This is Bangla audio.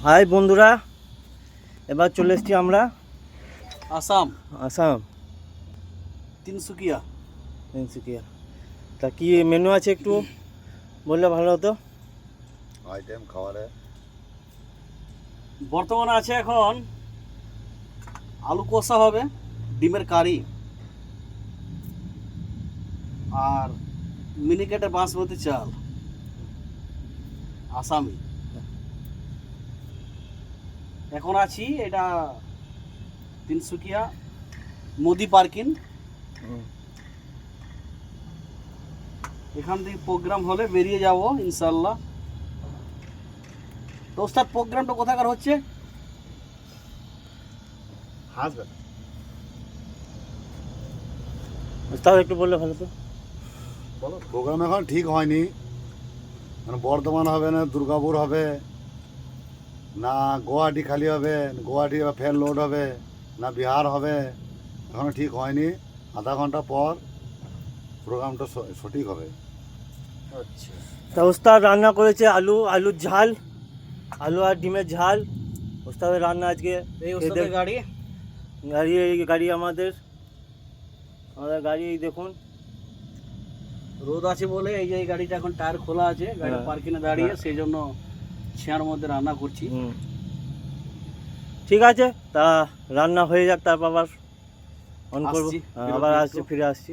হাই বন্ধুরা, এবার চলে এসেছি আমরা আসাম আসাম তিনসুকিয়া। তা কি মেনু আছে একটু বললে ভালো হতো। আইটেম খাবারে বর্তমানে আছে এখন আলু কষা হবে, ডিমের কারি, আর মিনিকেটের বাসমতি চাল, আসামি। এখন আছি এটা তিনসুকিয়া মোদি পার্কিং। এখান থেকে প্রোগ্রাম হলে বেরিয়ে যাব ইনশাল্লাহ। তো ওস্তাদ প্রোগ্রামটা কোথাকার হচ্ছে? তাও একটু বললে ভালো তো। বলো। প্রোগ্রাম এখন ঠিক হয়নি, মানে বর্ধমান হবে না দুর্গাপুর হবে না গুয়াহাটি খালি হবে, গুয়াহাটি ফের লোড হবে না বিহার হবে, এখনো ঠিক হয়নি। আধা ঘন্টা পর প্রোগ্রামটা সঠিক হবে। আচ্ছা, তা ওস্তাদ রান্না করেছে আলুর ঝাল, আলু আর ডিমের ঝাল। ওস্তাদের রান্না আজকে। এই ওস্তাদের গাড়ি গাড়ি আমাদের গাড়ি এই দেখুন। রোদ আছে বলে এই যে এই গাড়িটা এখন টায়ার খোলা আছে, গাড়ি হ্যাঁ। পার্কিংয়ে দাঁড়িয়ে, হ্যাঁ। সেই জন্য ছেঁড়ার মধ্যে রান্না করছি। ঠিক আছে, তা রান্না হয়ে যাক, তারপর আবার অন করবো। আসছি, আবার বিরতি আসছি, একটু। ফিরে আসছি।